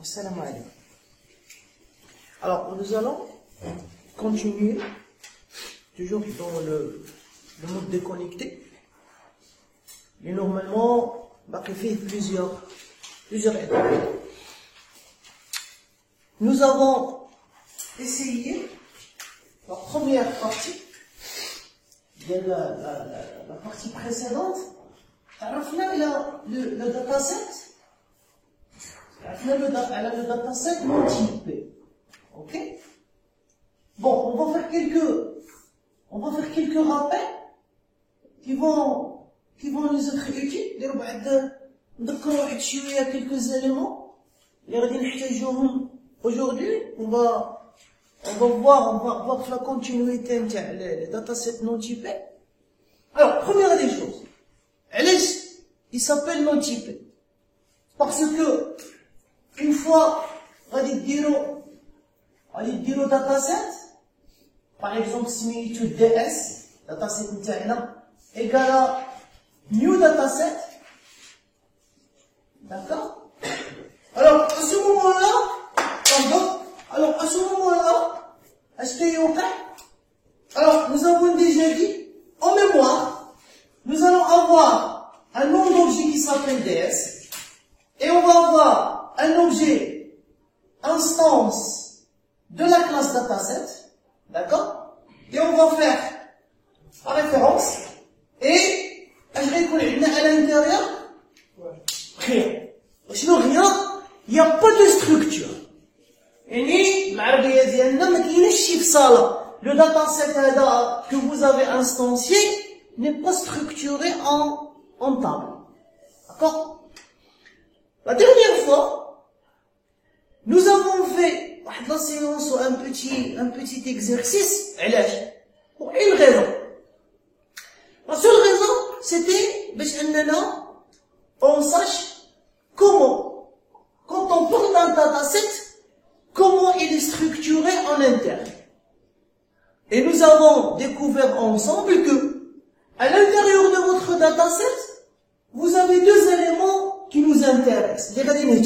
Salam alaikum. Alors, nous allons continuer, toujours dans le mode déconnecté. Et normalement, il fait plusieurs étapes. Nous avons essayé la première partie, la partie précédente. Le dataset. Le dataset non typé. Ok? Bon, on va faire quelques rappels qui vont nous être utiles. Il y a quelques éléments. Aujourd'hui, on va voir la continuité des datasets non typés. Alors, première des choses. Il s'appelle non typé. Parce que, une fois, on va dire dataset, par exemple, similitude DS, dataset égale à new dataset. D'accord? Alors, à ce moment-là, est-ce qu'il y a alors, nous avons déjà dit, en mémoire, nous allons avoir un nom d'objet qui s'appelle DS, et on va avoir un objet instance de la classe dataset, d'accord? Et on va faire la référence, et je vais coller à l'intérieur, rien. Sinon rien, il n'y a pas de structure. Et le dataset que vous avez instancié n'est pas structuré en table. D'accord? La dernière fois, nous avons fait la séance un petit exercice. Pour une raison. La seule raison, c'était on sache comment, quand on parle d'un dataset, comment il est structuré en interne. Et nous avons découvert ensemble que, à l'intérieur de votre dataset, vous avez deux éléments qui nous intéressent. À l'intérieur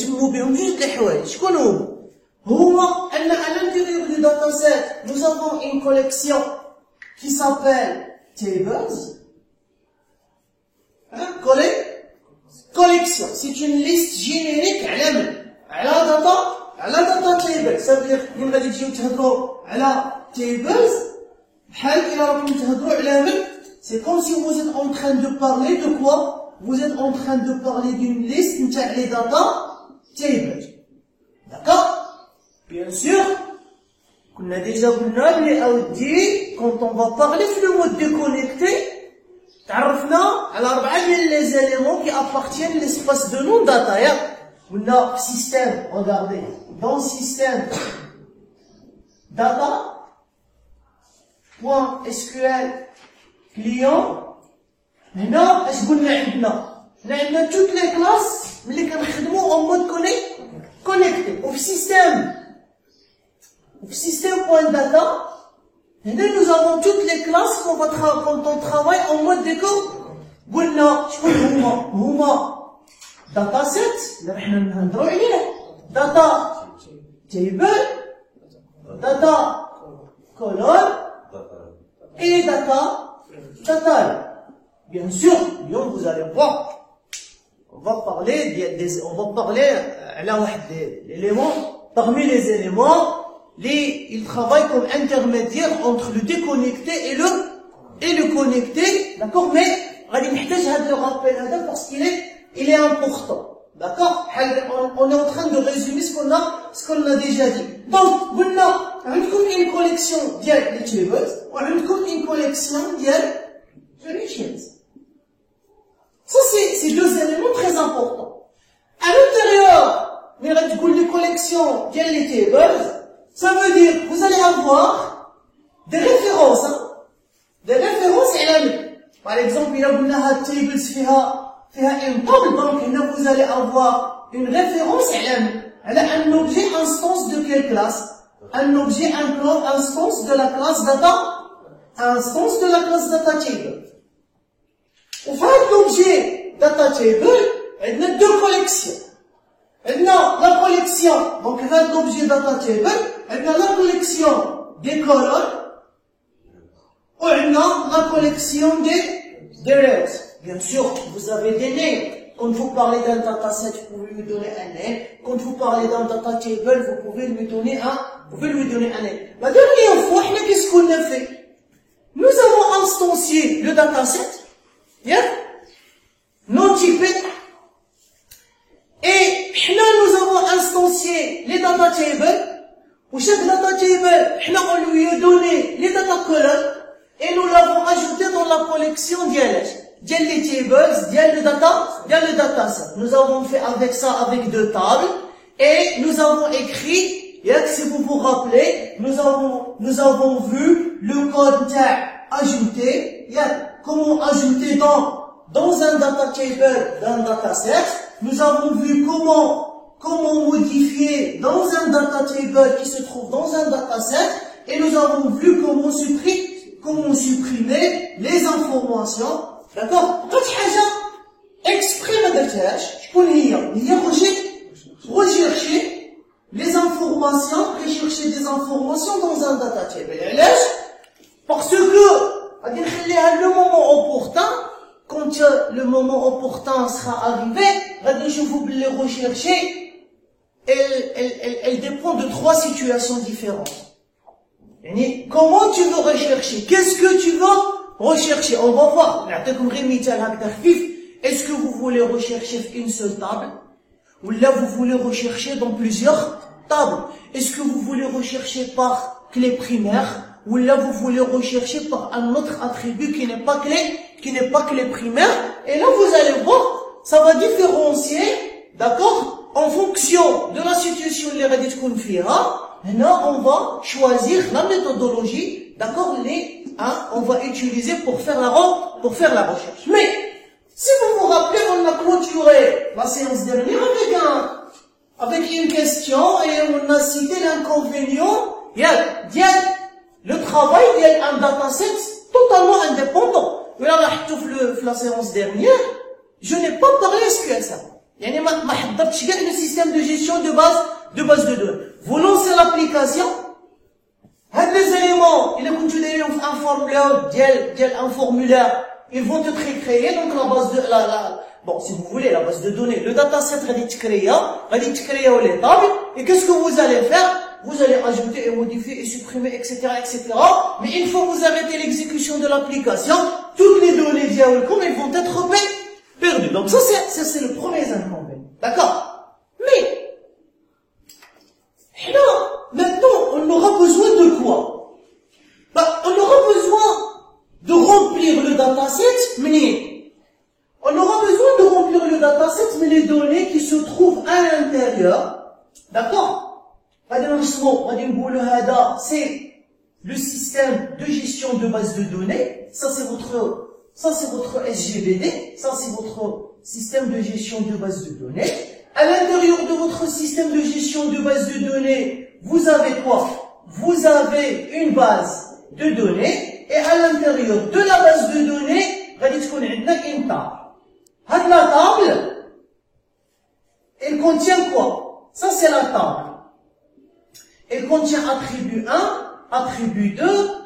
du dataset, nous avons une collection qui s'appelle tables. Collection, c'est une liste générique à la data table. Ça veut dire tables. C'est comme si vous êtes en train de parler de quoi? Vous êtes en train de parler d'une liste, les data tables. D'accord? Bien sûr, on a déjà dit, quand on va parler sur le mode déconnecté, les éléments qui appartiennent à l'espace de non-data. On a système, regardez, dans le système data.sql client, هنا اش قلنا عندنا toutes les classes اللي كنخدموا en mode connecté au système.data. هنا nous avons toutes les classes quand on travaille en mode déco. قلنا شكون هما dataset اللي راح نهضروا عليه, data table, data column et data. Bien sûr, vous allez voir, on va parler d'éléments, parmi les éléments, ils travaillent comme intermédiaire entre le déconnecté et le connecté, d'accord? Mais, on le rappel parce qu'il est important, d'accord? On est en train de résumer ce qu'on a déjà dit. Donc, on a une collection de tables, on a une collection de relations. Ça, c'est deux éléments très importants. À l'intérieur, les collections les tables, ça veut dire que vous allez avoir des références. Des références élèves. Par exemple, il y a une table une table, donc vous allez avoir une référence élève. Elle a un objet instance de quelle classe? Un objet instance de la classe data. Instance de la classe data table. Au fait, l'objet data table, il y a deux collections. Il y a la collection collection. Donc, l'objet data table, on a la collection des colonnes, ou on a la collection des rows. Bien sûr, vous avez des names. Quand vous parlez d'un dataset, vous pouvez lui donner un name. Quand vous parlez d'un data table, vous pouvez lui donner un name. La dernière fois, qu'est-ce qu'on a fait? Nous avons instancié le dataset, bien, non typé, et nous avons instancié les data tables, où chaque data table, on lui a donné les data columns, et nous l'avons ajouté dans la collection d'ILH. Les tables, le dataset. Nous avons fait avec ça, avec deux tables, et nous avons écrit, si vous vous rappelez, nous avons vu le code ajouter, comment ajouter dans un data table d'un dataset. Nous avons vu comment modifier dans un data table qui se trouve dans un dataset, et nous avons vu comment supprimer les informations. D'accord? Exprès ma détache, rechercher les informations, rechercher des informations dans un data table. Parce que, le moment opportun, quand le moment opportun sera arrivé, je vous les rechercher, elle dépend de trois situations différentes. Comment tu veux rechercher? Qu'est-ce que tu veux rechercher? On va voir. Est-ce que vous voulez rechercher une seule table? Ou là vous voulez rechercher dans plusieurs tables? Est-ce que vous voulez rechercher par clé primaire? Ou là vous voulez rechercher par un autre attribut qui n'est pas clé primaire? Et là vous allez voir, ça va différencier, d'accord, en fonction de la situation les radis qu'on fera. Maintenant on va choisir la méthodologie, d'accord, on va utiliser pour faire la recherche. Mais, si vous vous rappelez, on a clôturé la séance dernière avec une question et on a cité l'inconvénient, le travail d'un dataset totalement indépendant. La séance dernière, je n'ai pas parlé SQL ça. Le système de gestion de base de données. Vous lancez l'application, les éléments, il est continué un formulaire, ils vont être créés, donc la base de, bon, si vous voulez, la base de données, le dataset va être créé les tables, et qu'est-ce que vous allez faire? Vous allez ajouter et modifier et supprimer, etc., etc. Mais une fois que vous arrêtez l'exécution de l'application, toutes les données d'Yahoo.com, elles vont être perdues. Donc ça, c'est le premier inconvénient. D'accord? Mais, maintenant, on aura besoin de quoi? On aura besoin de remplir le dataset, mais les données qui se trouvent à l'intérieur, d'accord? C'est le système de gestion de base de données, ça c'est votre SGBD, ça c'est votre système de gestion de base de données. À l'intérieur de votre système de gestion de base de données, vous avez quoi? Vous avez une base de données, et à l'intérieur de la base de données, une table. La table, elle contient quoi? Ça c'est la table. Elle contient attribut 1, attribut 2,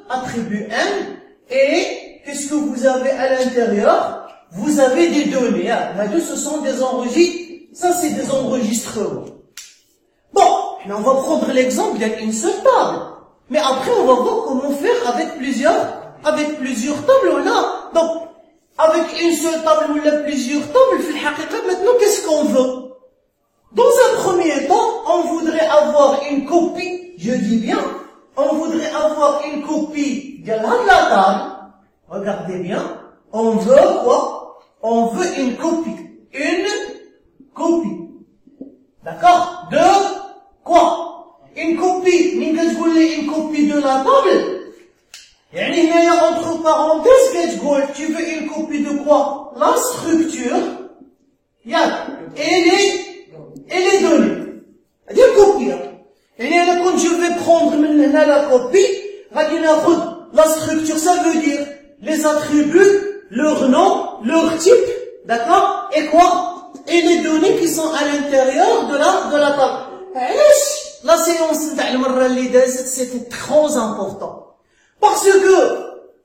attribut n, et qu'est-ce que vous avez à l'intérieur? Vous avez des données. Ce sont des enregistrements. Ça, c'est des enregistrements. Bon, on va prendre l'exemple d'une seule table. Mais après, on va voir comment faire avec plusieurs tables. Donc, avec une seule table ou plusieurs tables, maintenant, qu'est-ce qu'on veut? Dans un premier temps, on voudrait avoir une copie, je dis bien, on voudrait avoir une copie de la table. Regardez bien, on veut quoi? On veut une copie. Une copie. D'accord? De quoi? Une copie. Une copie de la table. Entre parenthèses, tu veux une copie de quoi? La structure. Et les données. C'est-à-dire copie. Quand je vais prendre la copie, la structure, ça veut dire les attributs, leur nom, leur type, d'accord? Et quoi? Et les données qui sont à l'intérieur de la table. séance نتاع المرة اللي دازت c'était très important parce que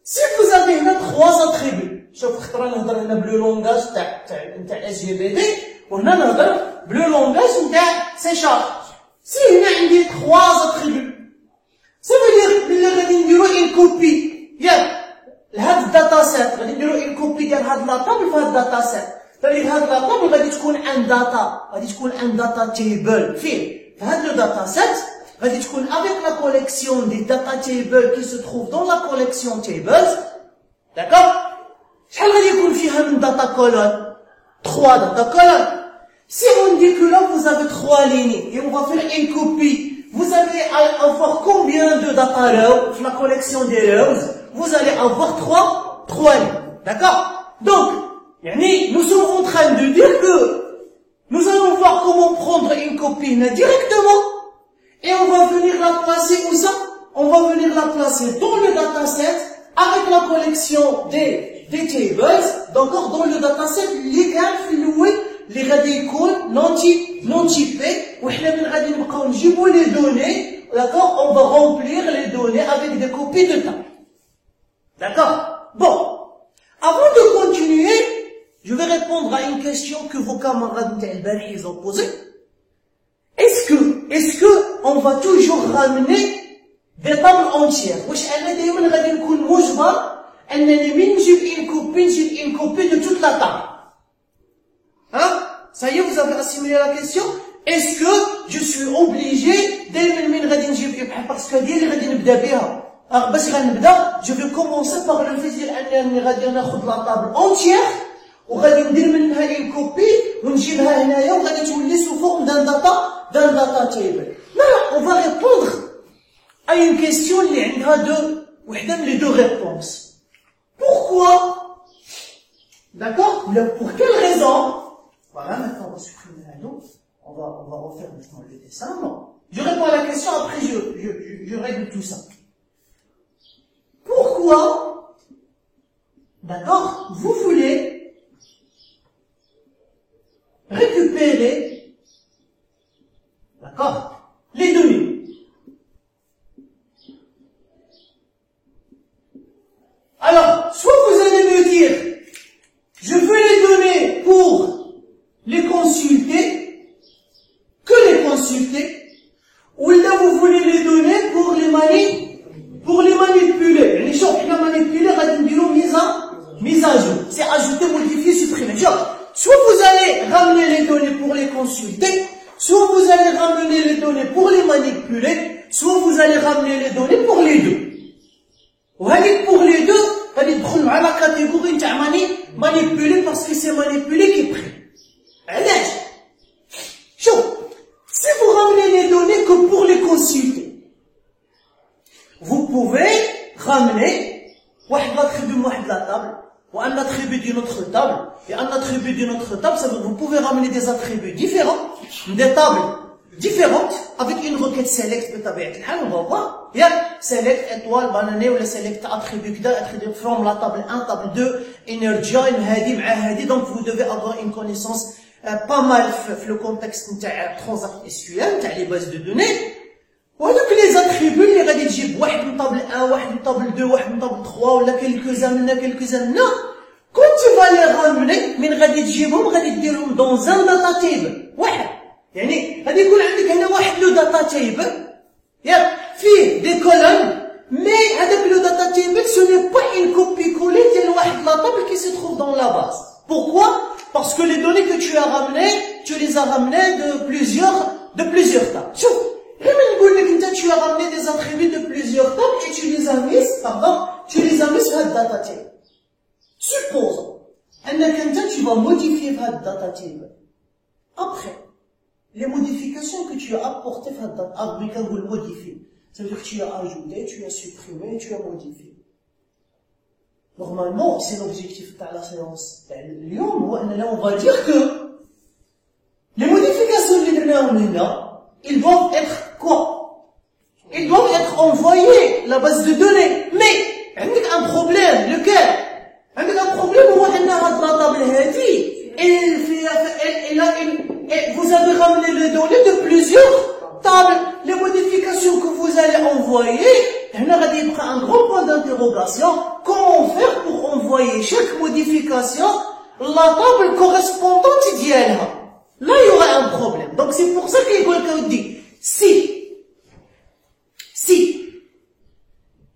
si vous avez هنا 3 attributs شوف خطرة نهضر هنا بلو لونغاج نتاع LGBT وهنا نهضر بلو لونغاج نتاع سي شارب سي هنا عندي 3 attributs ça veut dire بلي غادي نديرو une copie ياك لهاد الداتا سيت غادي نديرو une copie ديال هاد لاطابل في هاد الداتا سيت فهاد لاطابل غادي تكون ان داتا تيبل فيه في هاد لو داتا سيت غادي تكون avec la collection des data tables qui se trouvent dans la collection tables d'accord شحال غادي يكون فيها من data colonne 3 data colonnes si on dit que là vous avez 3 lignes et on va faire une copie vous allez avoir combien de data rows في la collection des rows vous allez avoir 3 lignes d'accord donc يعني nous sommes en train de dire que nous allons voir comment prendre une copie directement et on va venir la placer où ça? On va venir la placer dans le dataset avec la collection des tables, d'accord, dans le dataset légal اللي غادي يكون non typé وحنا من غادي نبقاو نجيبو les données, d'accord, on va remplir les données avec des copies de table. D'accord? Bon, avant de continuer, je vais répondre à une question que vos camarades ils ont posée. Est-ce que on va toujours ramener des tables entières? واش انا دائما غادي نكون مجبر انني من نجيب une copie de toute la table? Hein? Ça y est, vous avez assimilé la question? Est-ce que je suis obligé دائما من غادي نجيب parce que هذه اللي غادي نبدا بها باش غنبدا je vais commencer par le fait ديال انني غادي ناخذ la table entière وغادي ندير منها une copie ونجيبها هنايا وغادي تولي sous forme d'un data table. Non, on va répondre à une question اللي عندها وحدة من les deux réponses. Pourquoi? D'accord? Pour quelle raison? Voilà, maintenant on va supprimer la note. On va refaire maintenant le dessin. Non. Je réponds à la question, après je règle tout ça. Pourquoi? D'accord? Vous voulez récupérer, d'accord, les données. Alors, soit vous allez me dire, je veux les données pour les consulter, que les consulter, ou là vous voulez les données pour les manipuler. Les choses qui la manipuler, mise à jour. C'est ajouter, modifier, supprimer. Soit vous allez ramener les données pour les consulter, soit vous allez ramener les données pour les manipuler, soit vous allez ramener les données pour les deux. Pour les deux, vous allez prendre la catégorie de manipuler parce que c'est manipuler qui est pris. Si vous ramenez les données que pour les consulter, vous pouvez ramener la table, ou un attribut d'une autre table, et un attribut d'une autre table, ça veut dire que vous pouvez ramener des attributs différents, des tables différentes, avec une requête select, on va voir, il y a select étoile, banane, ou le select attribut, attribut from la table 1, table 2, energy, donc vous devez avoir une connaissance pas mal le contexte de Transact SQL, les bases de données. وهذوك les attributs اللي غادي تجيب واحد من طابل 1 واحد من طابل 2 واحد من طابل 3 ولا quelques-uns quand tu vas les ramener من غادي تجيبهم غادي ديرهم dans un data table واحد يعني غادي يكون عندك هنا واحد لو data table ياك فيه des colonnes mais هذاك le data table ce n'est pas une copie collée ديال واحد la table qui se trouve dans la base. Pourquoi? Parce que les données que tu as ramenées tu les as ramenées de plusieurs tables. Tu as ramené des attributs de plusieurs tables et tu les as mis sur la data table. Supposons, tu vas modifier la data table. Après, les modifications que tu as apportées à la data table, ça veut dire que tu as ajouté, tu as supprimé, tu as modifié. Normalement, c'est l'objectif de la séance. Là, on va dire que les modifications ils doivent être quoi? Ils doivent être envoyés la base de données. Mais, il y a un problème. Lequel? Il y a un problème où on a la table هذه et vous avez ramené les données de plusieurs tables. Les envoyer, هنا غادي يبقى un grand point d'interrogation. Comment faire pour envoyer chaque modification la table correspondante ديالها? Là, il y aura un problème. Donc, c'est pour ça qu'il dit, si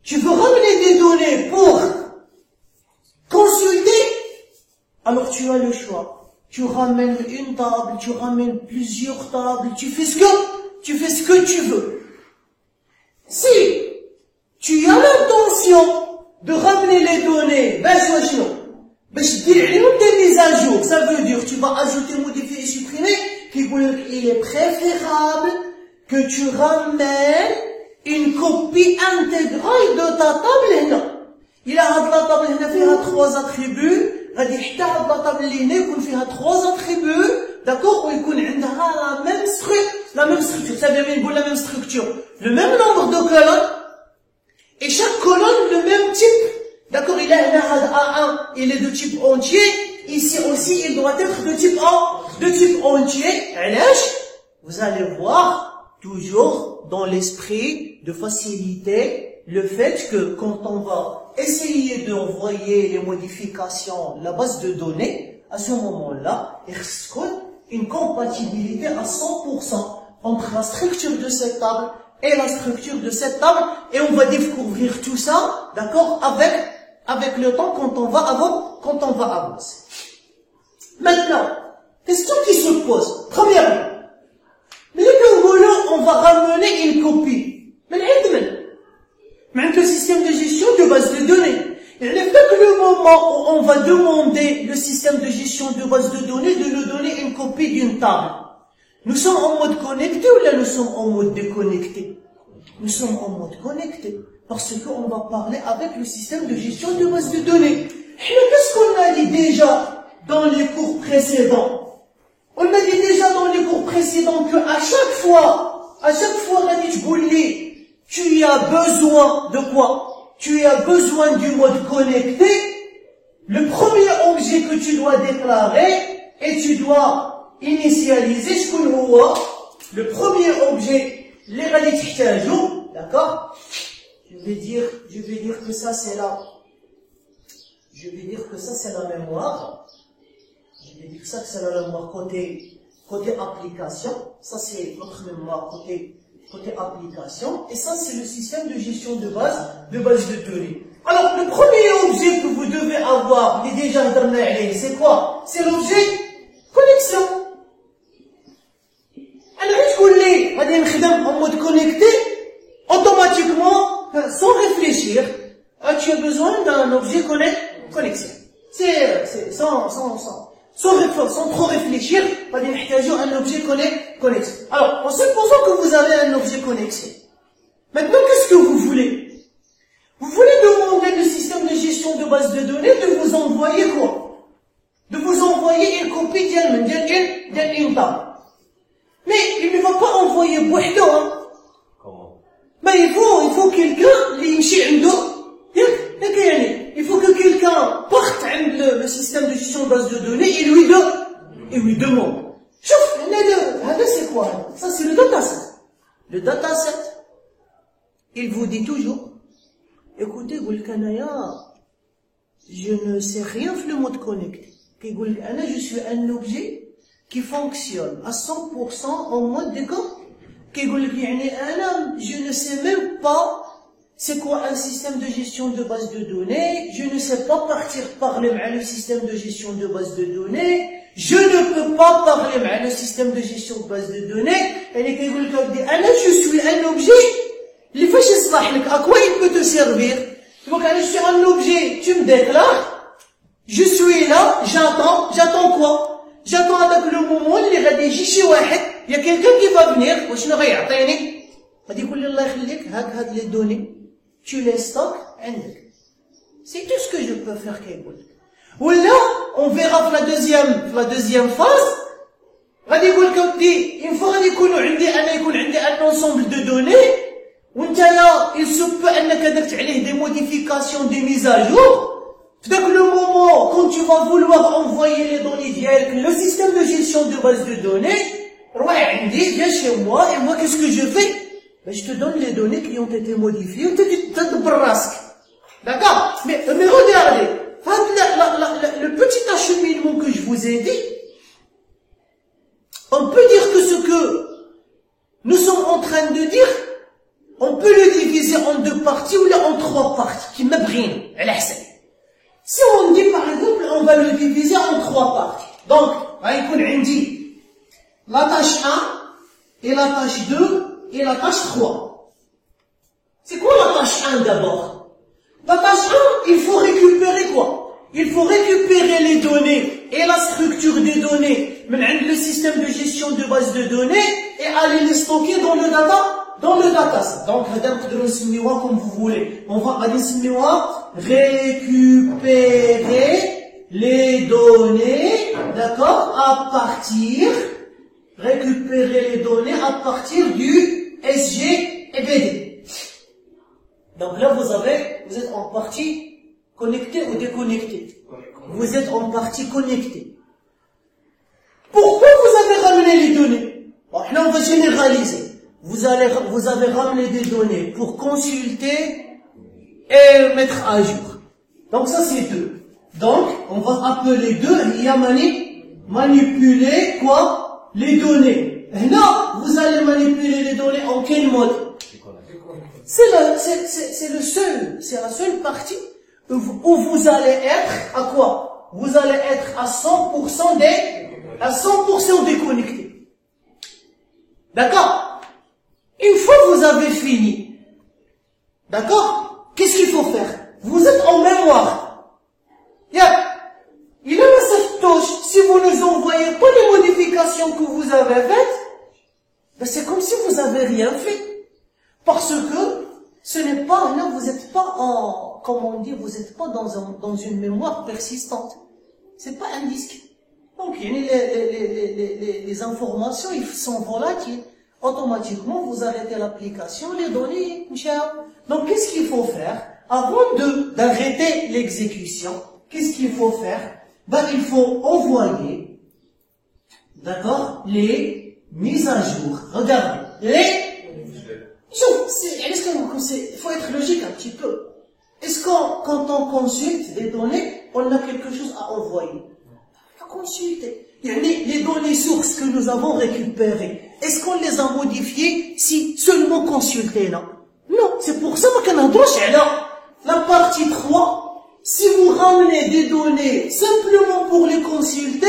tu veux ramener des données pour consulter, alors tu as le choix. Tu ramènes une table, tu ramènes plusieurs tables, tu fais ce que tu veux. Si tu as l'intention de ramener les données, des mises à jour, ça veut dire tu vas ajouter, modifier et supprimer, il est préférable que tu ramènes une copie intégrale de ta table هنا. Il a la table هنا فيها 3 attributs, غادي حتى هاد la table اللي هنا يكون فيها 3 attributs, d'accord, ويكون عندها la même structure, ça veut dire la même structure, le même nombre de colonnes, et chaque colonne le même type. D'accord, il a un A1, il est de type entier. Ici aussi, il doit être de type entier. Vous allez voir, toujours dans l'esprit de faciliter le fait que quand on va essayer d'envoyer les modifications, la base de données, à ce moment-là, il y a une compatibilité à 100% entre la structure de cette table et la structure de cette table, et on va découvrir tout ça, d'accord, avec le temps quand on va avancer. Maintenant, question qui se pose. Premièrement, on va ramener une copie. Mais le système de gestion de base de données. Et le moment où on va demander le système de gestion de base de données de nous donner une copie d'une table. Nous sommes en mode connecté ou là nous sommes en mode déconnecté? Nous sommes en mode connecté. Parce qu'on va parler avec le système de gestion de base de données. Qu'est-ce qu'on a dit déjà dans les cours précédents? On a dit déjà dans les cours précédents que à chaque fois, tu as besoin de quoi? Tu as besoin du mode connecté. Le premier objet que tu dois déclarer et tu dois initialiser, le premier objet, les réalités, d'accord? Je vais dire que ça c'est la mémoire. Je vais dire que ça c'est la mémoire côté application. Ça c'est notre mémoire côté application. Et ça c'est le système de gestion de base de données. Alors le premier objet que vous devez avoir, c'est quoi? C'est l'objet connexion. Alors en mode connecté, automatiquement, sans réfléchir, tu as besoin d'un objet connexion. C'est sans trop réfléchir, un objet connexion. Alors, en supposant que vous avez un objet connexion, maintenant qu'est-ce que vous voulez? Vous voulez demander le système de gestion de base de données de vous envoyer quoi? De vous envoyer une copie d'une table. Mais il ne va pas envoyer Bouhdo, hein? Mais il faut quelqu'un, il faut que quelqu'un parte le système de gestion de base de données et lui demande. C'est quoi? Ça c'est le dataset. Le dataset, il vous dit toujours, écoutez, je ne sais rien sur le mode connecté. Je suis un objet qui fonctionne à 100% en mode décor. Je ne sais même pas c'est quoi un système de gestion de base de données, je ne sais pas parler avec le système de gestion de base de données, je ne peux pas parler avec le système de gestion de base de données, je suis un objet, à quoi il peut te servir? Donc je suis un objet, tu me déclares, je suis là, j'attends quoi? J'attends avec le moment اللي غادي يجي شي واحد, il y a quelqu'un qui va venir, وشنو غيعطيني؟ غادي يقول لي الله يخليك هاد les données, tu les stockes عندك. C'est tout ce que je peux faire كيقول. ولا on verra في la deuxième phase, غادي يقول لك ودي une fois غادي يكون عندي un ensemble de données, وانتيا il se peut انك درت عليه des modifications, des mises à jour. Dès que le moment, quand tu vas vouloir envoyer les données directes, le système de gestion de base de données, viens chez moi, et moi, qu'est-ce que je fais? Ben, je te donne les données qui ont été modifiées, d'accord? Mais regardez, le petit acheminement que je vous ai dit, on peut dire que ce que nous sommes en train de dire, on peut le diviser en deux parties ou en trois parties, qui m'abrient, si on dit par exemple, on va le diviser en trois parties. Donc, on dit la tâche 1, et la tâche 2, et la tâche 3. C'est quoi la tâche 1 d'abord? La tâche 1, il faut récupérer quoi? Il faut récupérer les données et la structure des données, le système de gestion de base de données, et aller les stocker dans le dataset. Donc, comme vous voulez. On va récupérer les données, d'accord, récupérer les données à partir du SGBD. Donc là, vous êtes en partie connecté ou déconnecté. Vous êtes en partie connecté. Pourquoi vous avez ramené les données? Bon, là, on va généraliser. Vous avez ramené des données pour consulter et mettre à jour. Donc ça, c'est 2. Donc, on va appeler 2, il y a manipuler quoi? Les données. Et là, vous allez manipuler les données en quel mode? C'est la seule partie où vous allez être à quoi? Vous allez être à 100% déconnecté. D'accord? Une fois que vous avez fini, d'accord? Qu'est-ce qu'il faut faire? Vous êtes en mémoire. Il est là cette touche. Si vous ne nous envoyez pas les modifications que vous avez faites, ben c'est comme si vous avez rien fait. Parce que ce n'est pas, là, vous n'êtes pas en, comme on dit, vous n'êtes pas dans une mémoire persistante. C'est pas un disque. Donc, les informations, ils sont volatiles. Automatiquement, vous arrêtez l'application, les données, donc, qu'est-ce qu'il faut faire? Avant d'arrêter l'exécution, qu'est-ce qu'il faut faire? Ben, il faut envoyer, d'accord, les mises à jour. Regardez, il faut être logique un petit peu. Est-ce quand on consulte des données, on a quelque chose à envoyer? À consulter. Les données sources que nous avons récupérées, est-ce qu'on les a modifiées si seulement consultées? Non. Non, c'est pour ça qu'on a droit là. La partie 3, si vous ramenez des données simplement pour les consulter,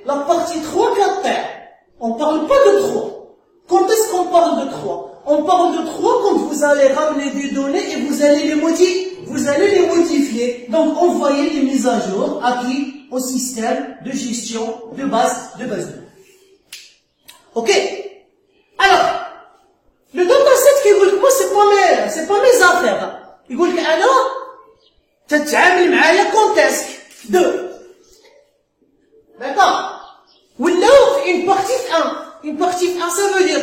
la partie 3 capte. On parle pas de 3. Quand est-ce qu'on parle de 3? On parle de 3 quand vous allez ramener des données et vous allez les modifier. Donc, envoyer les mises à jour à qui? Au système de gestion de base de données. Ok? Alors, le dataset qui dit que moi, c'est pas mes affaires. Il dit que أنا تتعامل معايا contexte 2. D'accord? Ou là, une partie 1. Une partie 1, ça veut dire,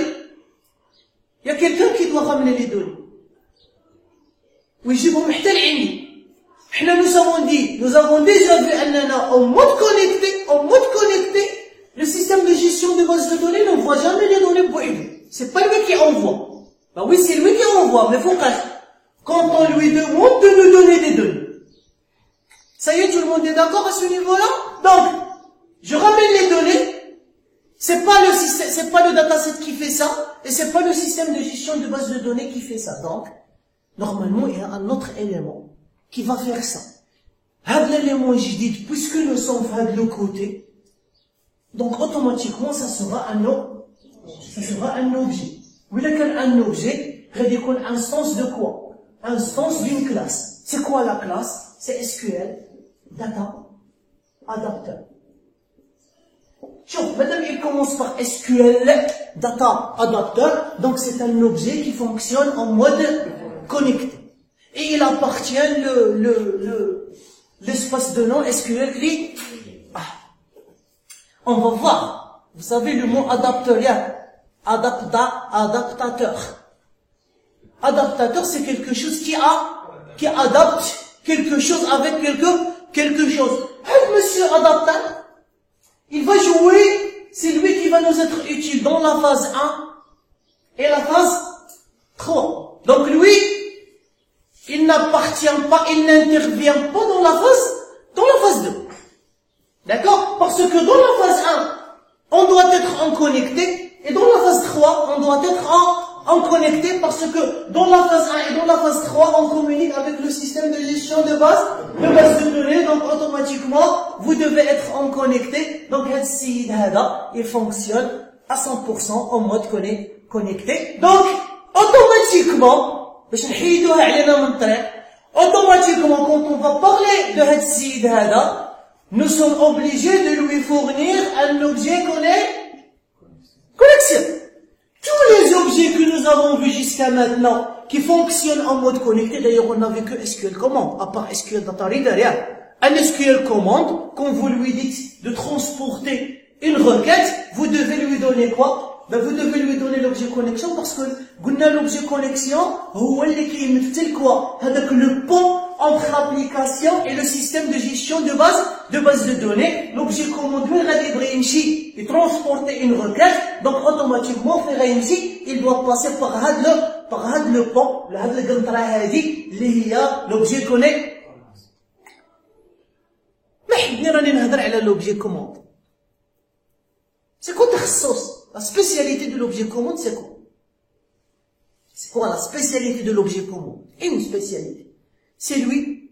il y a quelqu'un qui doit ramener les données. ويجيبهم حتى لعندي. Nous avons déjà vu en mode connecté, le système de gestion de base de données n'envoie jamais les données pour lui. C'est pas lui qui envoie. Bah oui, c'est lui qui envoie, mais faut cacher. Quand on lui demande de nous donner des données. Ça y est, tout le monde est d'accord à ce niveau-là? Donc, je ramène les données. C'est pas le dataset qui fait ça, et c'est pas le système de gestion de base de données qui fait ça. Donc, normalement, il y a un autre élément qui va faire ça. L'élément jadid, puisque nous sommes de l'autre côté, donc automatiquement, ça sera un objet. Oui, un objet, il y a une instance de quoi? Instance d'une classe. C'est quoi la classe? C'est SQL, Data Adapter. Madame, il commence par SQL, Data Adapter, donc c'est un objet qui fonctionne en mode connecté. Et il appartient l'espace de nom SQL qui... On va voir. Vous savez le mot adapteur, adaptateur. Adaptateur, c'est quelque chose qui adapte quelque chose avec quelque chose. Monsieur adaptateur, il va jouer, c'est lui qui va nous être utile dans la phase 1 et la phase 3. n'appartient pas, il n'intervient pas dans la phase 2. D'accord? Parce que dans la phase 1, on doit être en connecté, et dans la phase 3, on doit être en connecté, parce que dans la phase 1 et dans la phase 3, on communique avec le système de gestion de base de données, donc automatiquement, vous devez être en connecté. Donc, il fonctionne à 100% en mode connecté. Donc, automatiquement, quand on va parler de Hatsid Hada, nous sommes obligés de lui fournir un objet connexion. Tous les objets que nous avons vus jusqu'à maintenant, qui fonctionnent en mode connecté, d'ailleurs on n'avait que SQL commande, à part SQL Data Reader, rien. Un SQL commande, quand vous lui dites de transporter une requête, vous devez lui donner quoi? Ben vous devez lui donner l'objet connexion, parce que l'objet connexion, c'est quoi? C'est le pont entre l'application et le système de gestion de base de données. L'objet commande, il transporte une requête, donc automatiquement, il doit passer par le pont, l'objet connexion. Mais l'objet commande. C'est quoi la spécialité de l'objet commande, c'est quoi? C'est quoi la spécialité de l'objet commande? Une spécialité. C'est lui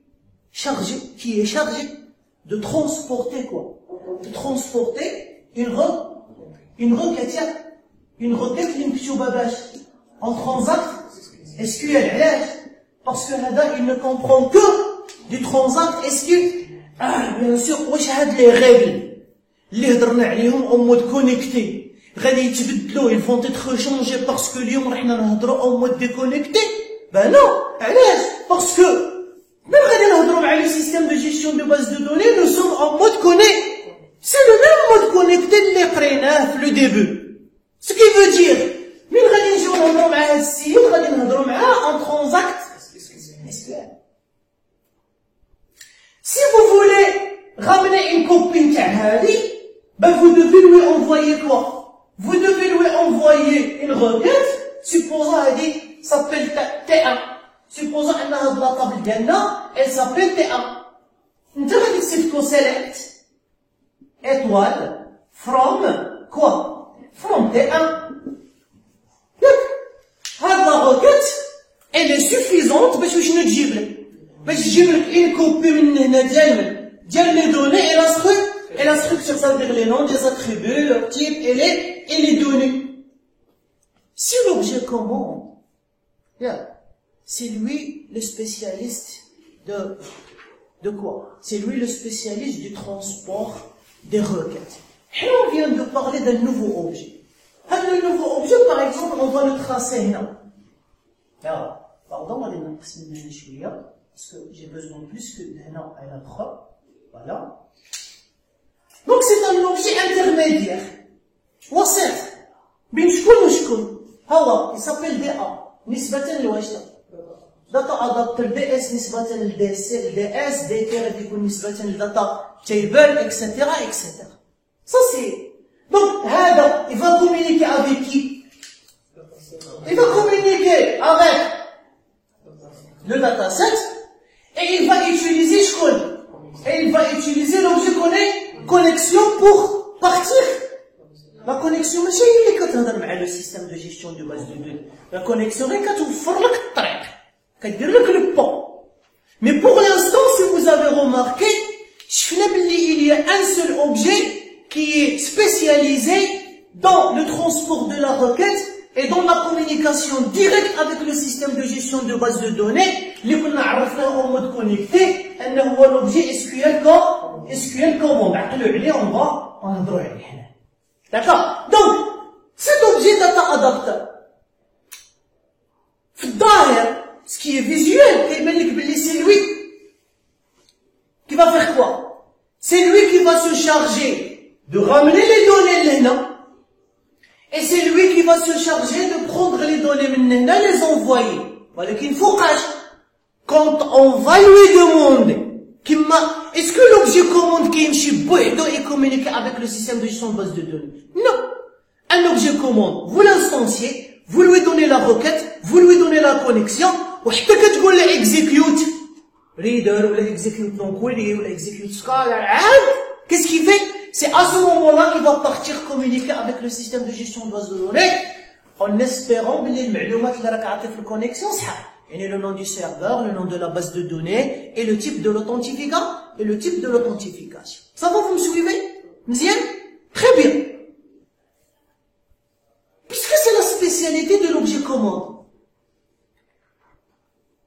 qui est chargé de transporter quoi? De transporter une requête en transact SQL. Parce que là, il ne comprend que du transact SQL. Bien sûr, les règles. Les derniers en mode connecté. Ils vont être changés parce que les en mode déconnecté. Ben non, parce que même le système de gestion de base de données, nous sommes en mode connecté. C'est le même mode connecté de le début. Ce qui veut dire, en transact. Si vous voulez ramener une copine ben vous devez lui envoyer quoi? Vous devez lui envoyer une requête, supposons elle s'appelle T1. Supposons qu'elle a la table d'Anna, elle s'appelle T1. Vous devez dire select, étoile, from, quoi? From T1. La requête, elle est suffisante, mais je ne dis pas. Une copie de les données et la structure, ça veut dire les noms des attributs, leur type et les données. Si l'objet commande, c'est lui le spécialiste de quoi? C'est lui le spécialiste du transport des requêtes. Et on vient de parler d'un nouveau objet. Le nouveau objet, par exemple, on va le tracer là. Pardon, on va le tracer parce que j'ai besoin de plus que d'un et la 3. Voilà. Donc c'est un objet intermédiaire. وسط بين شكون وشكون. il s'appelle DA نسبة لواش data adapter DS نسبة لDC DS DT غادي يكون نسبة لداتا table etc. Ça c'est. Donc هذا il va communiquer avec qui? Il va communiquer avec le dataset et il va utiliser l'objet connexion pour partir. La connexion, ماشي هي اللي كتهضر مع le système de gestion de base de données. La connexion غير كتوفر لك الطريق، كدير لك le pont. Mais pour l'instant, si vous avez remarqué, شفنا باللي il y a un seul objet qui est spécialisé dans le transport de la requête et dans la communication directe avec le système de gestion de base de données. اللي كنا عرفناه en mode connecté انه هو l'objet SQL command. عقلوا عليه on va نهضروا عليه هنا. D'accord? Donc, cet objet data adapter, ce qui est visuel, c'est lui qui va faire quoi? C'est lui qui va se charger de ramener les données là, et c'est lui qui va se charger de prendre les données maintenant et les envoyer. Voilà qu'il faut cacher. Quand on va lui demander, est-ce que l'objet commande qui est communiqué avec le système de gestion de base de données? Non. Un objet commande, vous l'instanciez, vous lui donnez la requête, vous lui donnez la connexion, execute, reader, ou execute non-query, ou execute scalar, qu'est-ce qu'il fait? C'est à ce moment-là qu'il va partir communiquer avec le système de gestion de base de données, en espérant que les معلومات اللي راك عاطي في الكونيكسيون صح. يعني le nom du serveur, le nom de la base de données, et le type de l'authentification. Ça va, vous me suivez? Mzien? Très bien. Puisque c'est la spécialité de l'objet commande.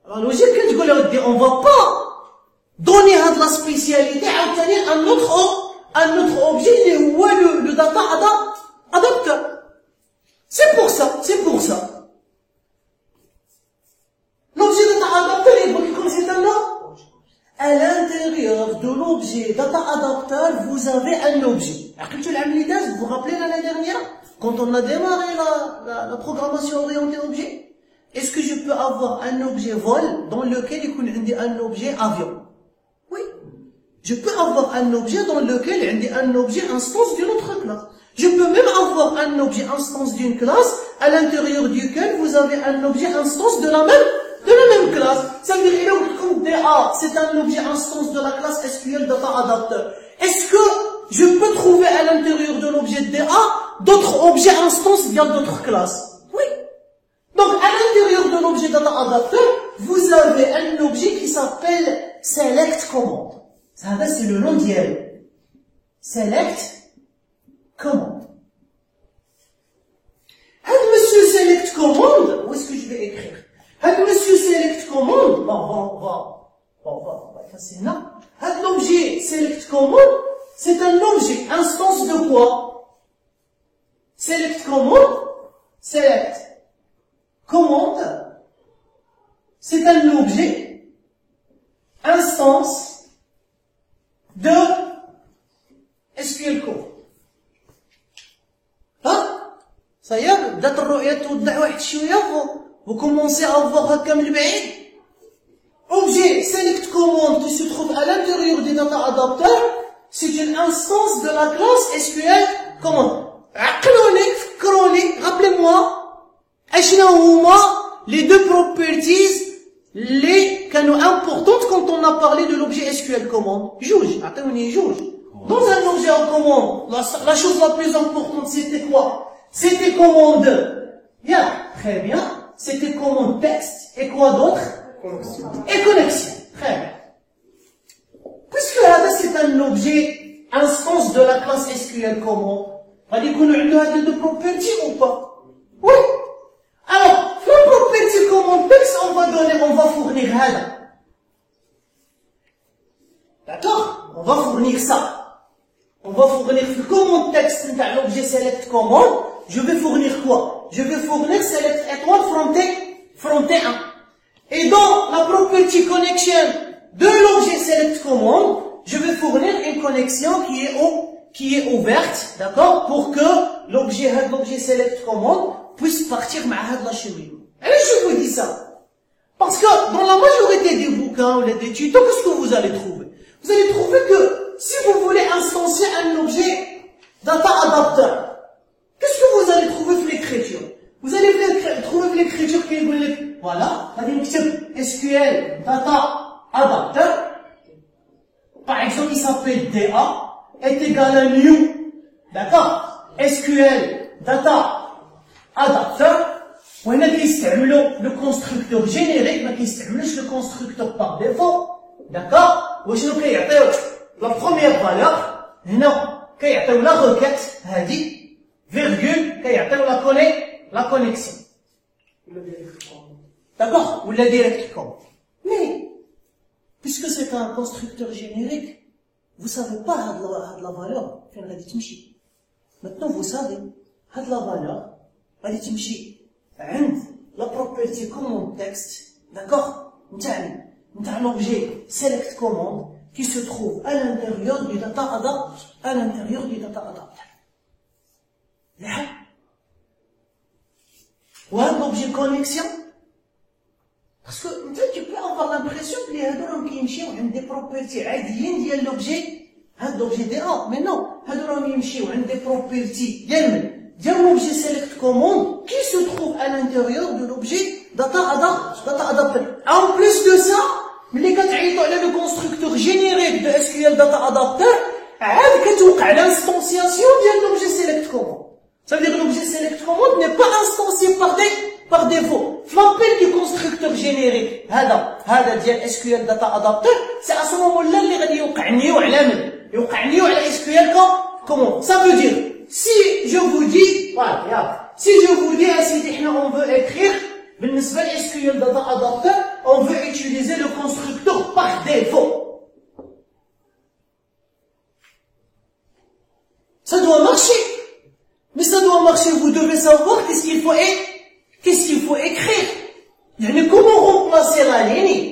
Alors, logique, on ne va pas donner à la spécialité à obtenir un autre objet, le data adapter. C'est pour ça. L'objet data adapter, c'est un nom. À l'intérieur de l'objet data adapter, vous avez un objet. Vous vous rappelez l'année dernière, quand on a démarré la programmation orientée objet, est-ce que je peux avoir un objet vol dans lequel il y a un objet avion? Oui. Je peux avoir un objet dans lequel il y a un objet instance d'une autre classe. Je peux même avoir un objet instance d'une classe à l'intérieur duquel vous avez un objet instance de la même classe. Ça veut dire que DA, c'est un objet instance de la classe SQL Data Adapter. Est-ce que je peux trouver à l'intérieur de l'objet DA d'autres objets instances via d'autres classes? Oui. Donc, à l'intérieur de l'objet Data Adapter, vous avez un objet qui s'appelle Select Command. Ça, c'est le nom d'IL. Select Command. Monsieur Select Command, où est-ce que je vais écrire? Monsieur Select Command, on va effacer là. L'objet Select Command, c'est un objet, instance de quoi? Select Command, Select Command, c'est un objet, instance de SQL Code. Ça y est, vous commencez à voir comme le بعيد. Objet select command qui se trouve à l'intérieur du data adapter, c'est une instance de la classe SQL command. Rappelez-moi, les deux properties les canaux importantes quand on a parlé de l'objet SQL command. Juge. Dans un objet en commande, la chose la plus importante, c'était quoi? C'était commande. Bien, très bien. C'était commande texte. Et quoi d'autre? Et connexion. Très bien. Puisque là, c'est un objet instance de la classe SQL command, on dit qu'on a une de property ou pas? Oui. Alors, la property command texte, on va fournir elle. D'accord? On va fournir ça. On va fournir le command texte de l'objet select command. Je vais fournir quoi? Je vais fournir select étoile fronté 1. Et dans la property connection de l'objet select command, je vais fournir une connexion qui est ouverte, d'accord, pour que l'objet select command puisse partir avec la cheminée. Et je vous dis ça. Parce que dans la majorité des bouquins ou des tutos, qu'est-ce que vous allez trouver? Vous allez trouver que si vous voulez instancier un objet data adapter, qu'est-ce que vous allez trouver dans l'écriture? Vous allez trouver l'écriture qui est voilà, SQL data adapter. Par exemple, il s'appelle DA est égal à new, d'accord? SQL data adapter. On a le constructeur générique, mais qui le constructeur par défaut, d'accord? La première valeur, non, qui a la requête, dit, virgule, qui a la connexion. D'accord? Ou la directement. Mais, puisque c'est un constructeur générique, vous savez pas de la valeur, maintenant vous savez, de la valeur, la propriété command texte, d'accord? L'objet select command qui se trouve à l'intérieur du data adapter. Ou un objet connexion. Parce que tu peux avoir l'impression que les hadrons qui ont des propriétés عاديين ديال l'objet DA. Mais non, hadrons يمشيو عند des propriétés ديال l'objet select command qui se trouve à l'intérieur de l'objet data adapter. En plus de ça, ملي كتعيطوا على لو كونستركتور جينيريك دو اس كيو ال داتا ادابتور عاد كتوقع لانستونسياسيون ديال لوبجي سيليكت كوموند. Ça veut dire que l'objet select command n'est pas instancié par défaut. L'appel du constructeur générique, هذا ديال SQL Data Adapter, c'est à ce moment-là اللي غادي يوقعنيو على من؟ يوقعنيو على SQL command. Ça veut dire, si je vous dis, voilà, si je vous dis, on veut écrire, بالنسبة ل SQL Data Adapter, on veut utiliser le constructeur par défaut. Ça doit marcher. Mais ça doit marcher, vous devez savoir qu'est-ce qu'il faut écrire. يعني comment remplacer la ligne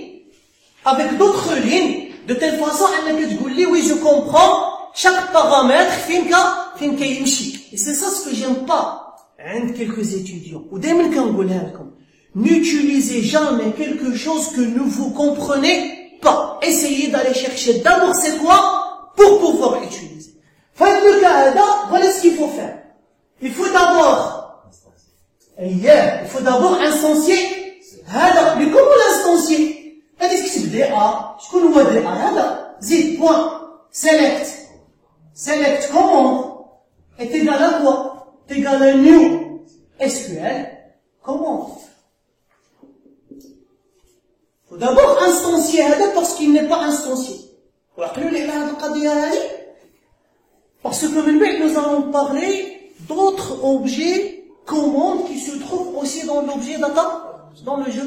avec d'autres lignes de telle façon انك تقول لي oui je comprends chaque paramètre فين كيمشي. Et c'est ça ce que j'aime pas عند quelques étudiants. ودائما كنقولها لكم n'utilisez jamais quelque chose que ne vous comprenez pas. Essayez d'aller chercher d'abord c'est quoi pour pouvoir utiliser. Faites le cas هذا, voilà ce qu'il faut faire. Il faut d'abord instancier هذا. Mais comment l'instancier؟ غادي تكتب دي ا. شكون هو دي ا هذا؟ زيد بوان select command est égal à quoi؟ est égal à new SQL command. Il faut d'abord instancier هذا parce qu'il n'est pas instancié. وعقلوا لي على هذه القضيه هذه parce que من بعد nous allons parler d'autres objets commandes qui se trouvent aussi dans l'objet data,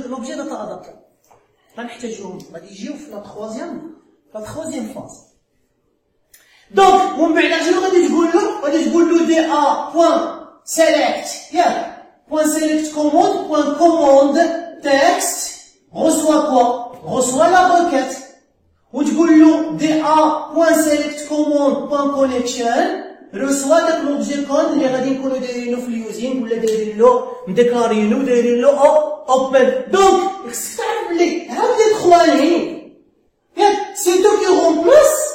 l'objet data adapter. غنحتاجوهم غادي يجيو في la troisième phase. Donc ومن بعد شنو غادي تقول له دي ا بوان select point select commande texte reçoit quoi? reçoit la requête. وتقول له دي ا point select commande.connection reçoit داك l'objet code اللي غادي نكونوا دايرينو في اليوزين ولا دايرين له مديكلارينو ودايرين له open. Donc خصك تعرف بلي هاد لي trois lignes c'est eux qui remplacent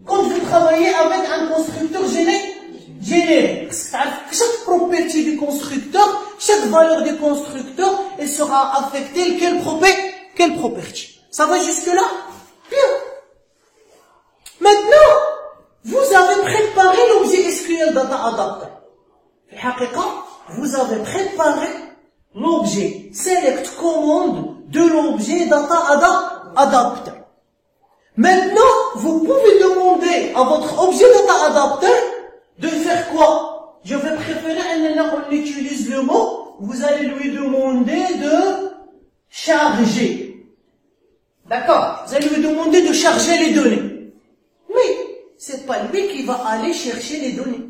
quand vous travaillez avec un constructeur générique. خصك تعرف chaque property du constructeur, chaque valeur du constructeur, elle sera affectée quelle property. Ça va jusque là? Bien. Maintenant vous avez préparé l'objet SQL Data Adapter. Vous avez préparé l'objet select command de l'objet Data Adapter. Maintenant, vous pouvez demander à votre objet Data Adapter de faire quoi? Je vais préférer qu'on utilise le mot, vous allez lui demander de charger. D'accord? Vous allez lui demander de charger les données. Mais c'est pas lui qui va aller chercher les données.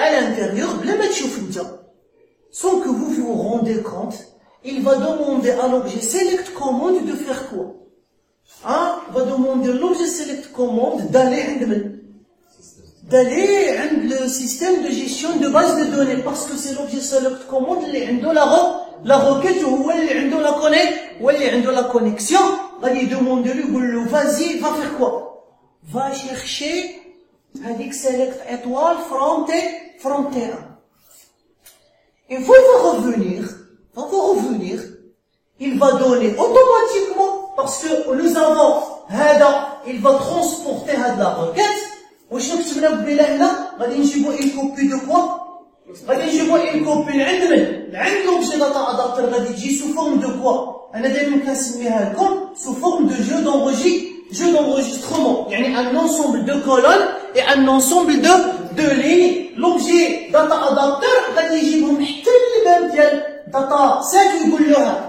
À l'intérieur, sans que vous vous rendez compte, il va demander à l'objet select command de faire quoi? Il va demander à l'objet select command d'aller le système de gestion de base de données, parce que c'est l'objet select command qui a la requête ou la connexion. Il va demander lui, vas-y, va faire quoi? Va chercher avec select étoile from T1. Une fois il va revenir, il va donner automatiquement, parce que nous avons il va transporter la requête. واش كتبنا بلا هنا غادي نجيبو une copie de quoi? غادي نجيبو une copie عند l'objet data adapter غادي تجي sous forme de quoi? انا دائما كنسميها لكم sous forme de jeu d'enregistrement. يعني un ensemble de colonnes et un ensemble de lignes. L'objet data adapter غادي يجيبهم حتى للباب ديال data set ويقول له هكا.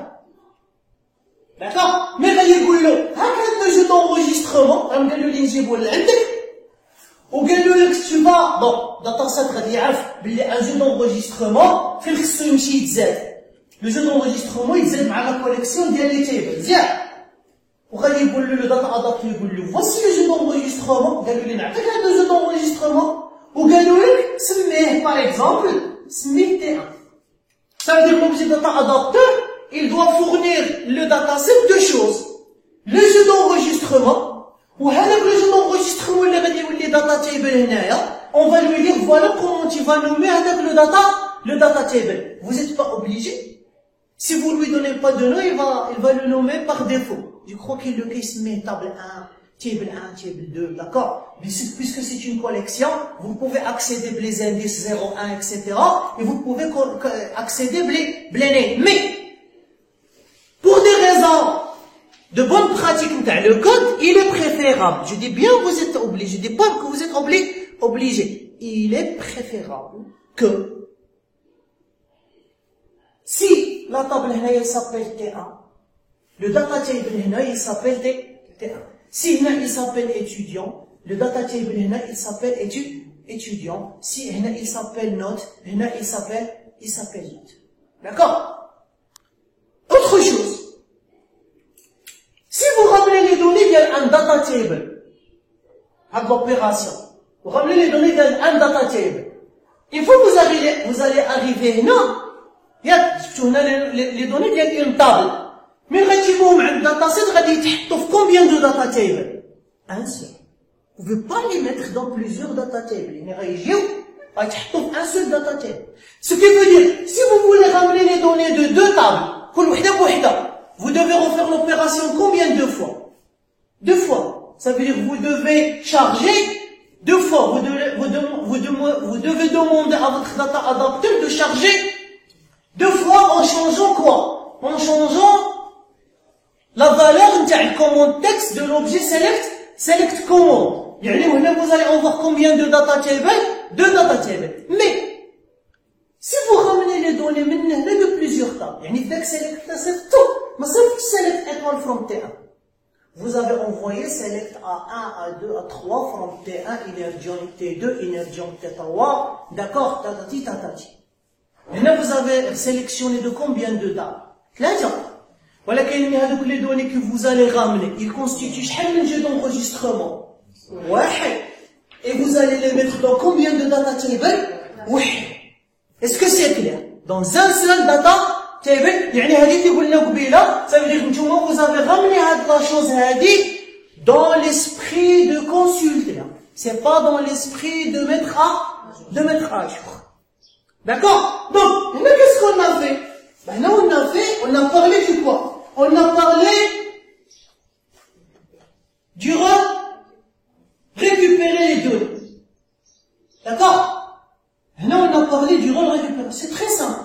D'accord? Mais غادي يقول له هكا le jeu d'enregistrement راه قال له لي نجيبو لعندك. وقالوا لك tu vas bon dataset غادي يعرف بلي ان جو d'enregistrement فين خصو يمشي يتزاد. لو جو d'enregistrement يتزاد مع لا كوليكسيون ديال لي تيبل مزيان. وغادي يقول له لو داتا ادابتر يقول له voici le jeu d'enregistrement. قالوا لي نعطيك هذا le jeu d'enregistrement وقالوا لك سميه par exemple سميه T1. Ça veut dire l'objet data adapter il doit fournir le dataset deux choses, le jeu d'enregistrement وهذاك le jeu d'enregistrement اللي غادي يولي داتا تيبل هنايا. On va lui dire voilà comment tu vas nommer هذاك le data table. Vous n'êtes pas obligé. Si vous lui donnez pas de nom, il va le nommer par défaut. Je crois qu'il le met table 1, table 1, table 2, d'accord? Mais puisque c'est une collection, vous pouvez accéder les indices 0, 1, etc. Et vous pouvez accéder les. Mais, pour des raisons de bonne pratique, le code, il est préférable. Je dis bien vous êtes obligé. Je dis pas que vous êtes obligé. Il est préférable que si la table elle s'appelle T1, le data table il s'appelle T1. Si il s'appelle étudiant, le data table il s'appelle étudiant. Si il s'appelle note, il s'appelle note. D'accord? Autre chose. Si vous ramenez les données d'un data table, à l'opération, vous ramenez les données d'un data table, une fois que vous allez arriver là, les données d'une table. Mais غتجيبوهم عند data set غادي يتحطوا في combien de data table? Un seul. Vous ne pouvez pas les mettre dans plusieurs data tables. Ils غيتحطوا في un seul data table. Ce qui veut dire, si vous voulez ramener les données de deux tables, كل وحدة بوحدة, vous devez refaire l'opération combien de fois? Deux fois. Ça veut dire que vous devez charger deux fois. Vous devez demander à votre data adapter de charger deux fois en changeant quoi? En changeant la valeur du command texte de l'objet select command. Vous allez avoir combien de data tables? Deux data tables. Mais, si vous ramenez les données de plusieurs tables, select tout, mais select equal from T1. Vous avez envoyé select A1, A2, A3 from T1, inner T2, inner T3, d'accord, tatati. Maintenant, vous avez sélectionné de combien de tables? 3. Voilà les données que vous allez ramener. Ils constituent un jeu d'enregistrement. Et vous allez les mettre dans combien de data tables? Est-ce que c'est clair? Dans un seul data table, ça veut dire que vous avez ramené la chose dans l'esprit de consulter. C'est pas dans l'esprit de mettre à jour. D'accord? Donc, qu'est-ce qu'on a fait? Ben là, on a parlé du quoi? On a parlé du récupérer les données. D'accord? Là, on a parlé du rôle récupérer. C'est très simple.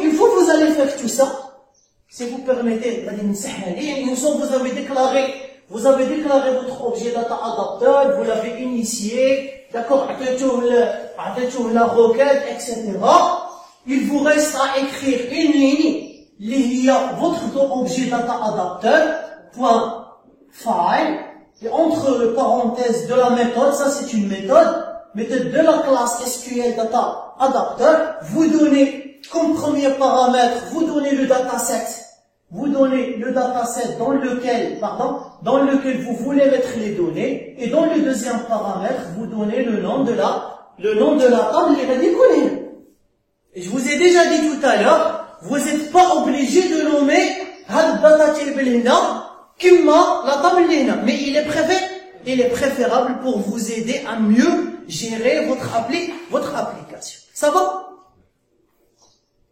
Une fois que vous allez faire tout ça, si vous permettez, vous avez déclaré votre objet data adapter, vous l'avez initié, d'accord, la requête, etc. Il vous reste à écrire une ligne, votre objet data adapter, point file, et entre parenthèses de la méthode, ça c'est une méthode de la classe SQL data adapter, vous donnez comme premier paramètre, vous donnez le dataset. Vous donnez le dataset dans lequel vous voulez mettre les données, et dans le deuxième paramètre, vous donnez le nom de la table et je vous ai déjà dit tout à l'heure, vous n'êtes pas obligé de nommer la data table la table mais il est préférable pour vous aider à mieux gérer votre application. Ça va?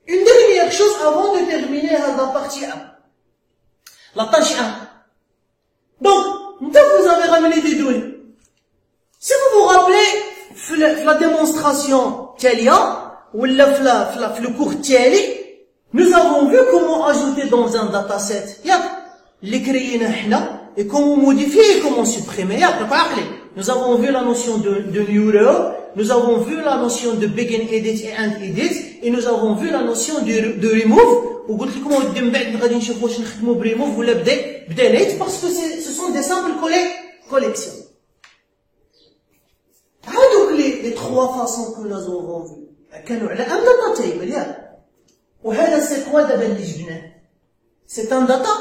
Une dernière chose avant de terminer la partie 1. La tâche 1. Donc, vous avez ramené des données. Si vous vous rappelez, la démonstration Talia, ou le cours Tali, nous avons vu comment ajouter dans un dataset. Les créer et comment modifier et comment supprimer. Nous avons vu la notion de new row, nous avons vu la notion de begin edit et end edit, et nous avons vu la notion de remove. وقلت لكم من بعد غادي نشوفوا واش نخدموا بريموف ولا بديليت parce que ce sont des simples collections. هذوك les trois façons que nous avons vues كانوا على un data table ياك. وهذا c'est quoi دابا اللي جبناه؟ C'est un data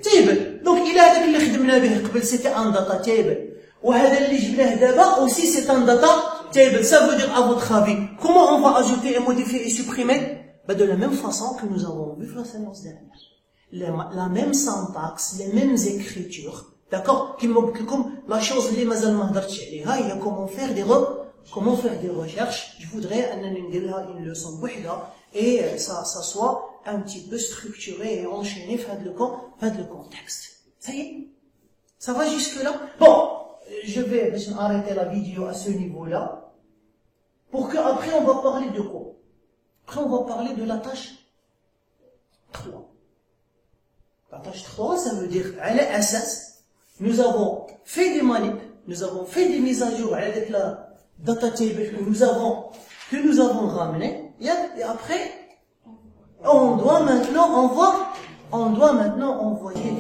table. Donc il a هذاك اللي خدمنا به قبل c'était un data table. وهذا اللي جبناه دابا aussi c'est un data table. Ça veut dire à votre avis comment on va ajouter et modifier et supprimer? De la même façon que nous avons vu la séance dernière. La même syntaxe, les mêmes écritures. D'accord? Comme la chose اللي مازال ما هضرتش عليها هي comment faire des recherches. Je voudrais ندير لها une leçon بوحدها et ça soit un petit peu structuré et enchaîné dans le contexte. Ça y est? Ça va jusque-là? Bon, je vais arrêter la vidéo à ce niveau-là, pour qu'après on va parler de quoi? Après on va parler de la tâche 3. La tâche 3, ça veut dire, à l'asas, nous avons fait des manips, nous avons fait des mises à jour avec la data table que nous avons ramené, et après, on doit maintenant envoyer